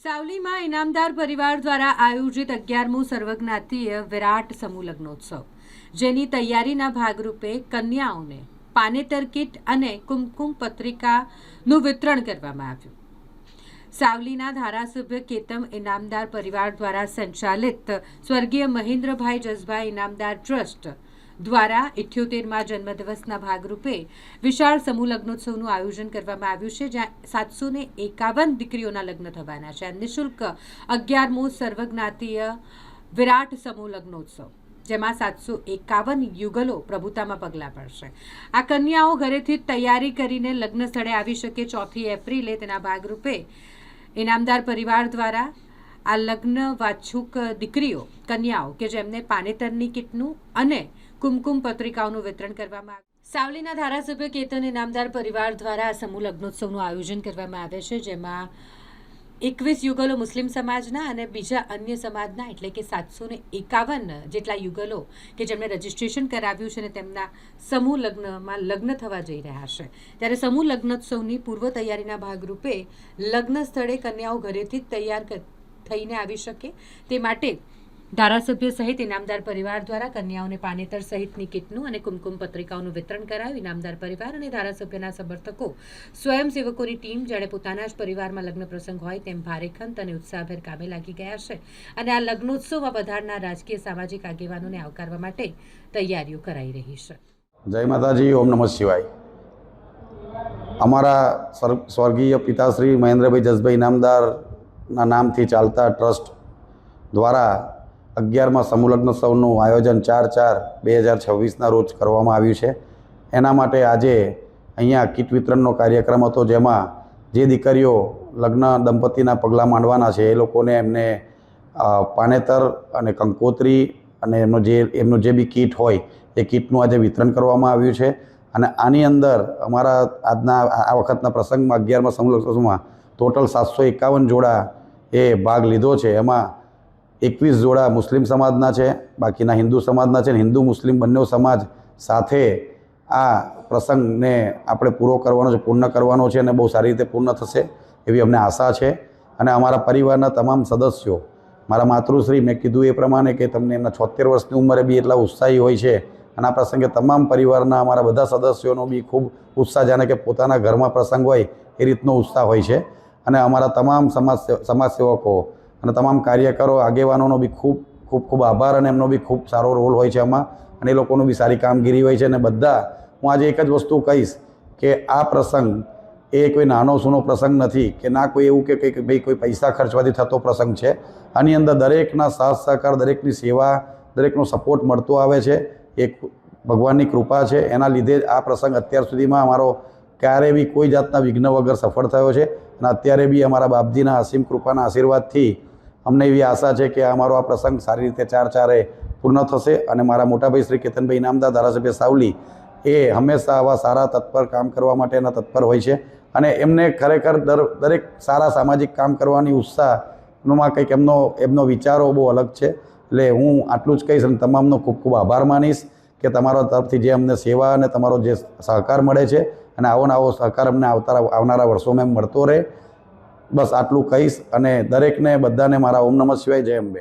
સાવલીમાં ઇનામદાર પરિવાર દ્વારા આયોજિત 11મો સર્વજ્ઞાતીય વિરાટ સમૂહ લગ્નોત્સવ, જેની તૈયારીના ભાગરૂપે કન્યાઓને પાનેતર કીટ અને કુમકુમ પત્રિકાનું વિતરણ કરવામાં આવ્યું. સાવલીના ધારાસભ્ય કેતમ ઇનામદાર પરિવાર દ્વારા સંચાલિત સ્વર્ગીય મહેન્દ્રભાઈ જસભાઈ ઇનામદાર ટ્રસ્ટ દ્વારા 78મા જન્મદિવસના ભાગરૂપે વિશાળ સમૂહ લગ્નોત્સવનું આયોજન કરવામાં આવ્યું છે, જ્યાં 751 દીકરીઓના લગ્ન થવાના છે. નિઃશુલ્ક 11મો સર્વજ્ઞાતીય વિરાટ સમૂહ લગ્નોત્સવ, જેમાં 751 યુગલો પ્રભુતામાં પગલાં પડશે. આ કન્યાઓ ઘરેથી તૈયારી કરીને લગ્ન સ્થળે આવી શકે. 4 એપ્રિલે તેના ભાગરૂપે ઇનામદાર પરિવાર દ્વારા આ લગ્ન વાછુક દીકરીઓ કન્યાઓ કે જેમને પાનેતરની કીટનું અને કુમકુમ પત્રિકાઓનું વિતરણ કરવામાં આવ્યું. સાવલીના ધારાસભ્ય કેતન ઇનામદાર પરિવાર દ્વારા આ સમૂહ લગ્નોત્સવનું આયોજન કરવામાં આવે છે, જેમાં 21 યુગલો મુસ્લિમ સમાજના અને બીજા અન્ય સમાજના એટલે કે 751 જેટલા યુગલો કે જેમણે રજીસ્ટ્રેશન કરાવ્યું છે અને તેમના સમૂહ લગ્નમાં લગ્ન થવા જઈ રહ્યા છે. ત્યારે સમૂહ લગ્નોત્સવની પૂર્વ તૈયારીના ભાગરૂપે લગ્ન સ્થળે કન્યાઓ ઘરેથી જ તૈયાર થઈને આવી શકે તે માટે ધારાસભ્ય સહિત ઇનામદાર પરિવાર દ્વારા કન્યાઓને પાનેતર સહિતની કીટનું અને કુમકુમ પત્રિકાઓનું વિતરણ કરાયું. ઇનામદાર પરિવાર અને ધારાસભ્યના સમર્થકો સ્વયંસેવકોની ટીમ જાણે પોતાના જ પરિવારમાં લગ્ન પ્રસંગ હોય તેમ ભારેખંત અને ઉત્સાહભેર કામે લાગી ગયા છે અને આ લગ્નોત્સવમાં વધારનાર રાજકીય સામાજિક આગેવાનોને આવકારવા માટે તૈયારીઓ કરાઈ રહી છે. જય માતાજી, ઓમ નમઃ શિવાય. અમારા સ્વર્ગીય પિતાશ્રી મહેન્દ્રભાઈ જસભાઈ ઇનામદારના નામથી ચાલતા ટ્રસ્ટ દ્વારા 11મા સમૂહ લગ્નોત્સવનું આયોજન 4/4/2026ના રોજ કરવામાં આવ્યું છે. એના માટે આજે અહીંયા કીટ વિતરણનો કાર્યક્રમ હતો, જેમાં જે દીકરીઓ લગ્ન દંપતીના પગલાં માંડવાના છે એ લોકોને એમને પાનેતર અને કંકોત્રી અને એમનું જે બી કીટ હોય એ કીટનું આજે વિતરણ કરવામાં આવ્યું છે. અને આની અંદર અમારા આ વખતના પ્રસંગમાં 11મા સમૂહ લગ્નોત્સવમાં ટોટલ 751 જોડા એ ભાગ લીધો છે. એમાં 21 જોડા મુસ્લિમ સમાજના છે, બાકીના હિન્દુ સમાજના છે. હિન્દુ મુસ્લિમ બંને સમાજ સાથે આ પ્રસંગને આપણે પૂર્ણ કરવાનો છે અને બહુ સારી રીતે પૂર્ણ થશે એવી અમને આશા છે. અને અમારા પરિવારના તમામ સદસ્યો, મારા માતૃશ્રી મેં કીધું એ પ્રમાણે કે તમને એમના 76 વર્ષની ઉંમરે બી એટલા ઉત્સાહી હોય છે. અને આ પ્રસંગે તમામ પરિવારના અમારા બધા સદસ્યોનો બી ખૂબ ઉત્સાહ, જાણે કે પોતાના ઘરમાં પ્રસંગ હોય એ રીતનો ઉત્સાહ હોય છે. અને અમારા તમામ સમાજસેવકો અને તમામ કાર્યકરો, આગેવાનોનો બી ખૂબ આભાર અને એમનો બી ખૂબ સારો રોલ હોય છે આમાં, અને એ લોકોનું બી સારી કામગીરી હોય છે. અને બધા હું આજે એક જ વસ્તુ કહીશ કે આ પ્રસંગ એ કોઈ નાનો સૂનો પ્રસંગ નથી કે ના કોઈ એવું કે ભાઈ કોઈ પૈસા ખર્ચવાથી થતો પ્રસંગ છે. આની અંદર દરેકના સાથ સહકાર, દરેકની સેવા, દરેકનો સપોર્ટ મળતો આવે છે. એક ભગવાનની કૃપા છે, એના લીધે જ આ પ્રસંગ અત્યાર સુધીમાં અમારો ક્યારેય બી કોઈ જાતના વિઘ્ન વગર સફળ થયો છે. અને અત્યારે બી અમારા બાપજીના અસીમ કૃપાના આશીર્વાદથી અમને એવી આશા છે કે અમારો આ પ્રસંગ સારી રીતે 4/4 પૂર્ણ થશે. અને મારા મોટાભાઈ શ્રી કેતનભાઈ ઇનામદાર ધારાસભ્ય સાવલી એ હંમેશા આવા સારા તત્પર કામ કરવા માટેના તત્પર હોય છે. અને એમને ખરેખર દરેક સારા સામાજિક કામ કરવાની ઉત્સાહમાં કંઈક એમનો વિચારો બહુ અલગ છે. એટલે હું આટલું જ કહીશ અને તમામનો ખૂબ ખૂબ આભાર માનીશ કે તમારા તરફથી જે અમને સેવા અને તમારો જે સહકાર મળે છે અને આવો સહકાર અમને આવનારા વર્ષોમાં મળતો રહે. બસ આટલું કહીશ અને દરેકને બધાને મારા ઓમ નમઃ શિવાય. જય અંબે.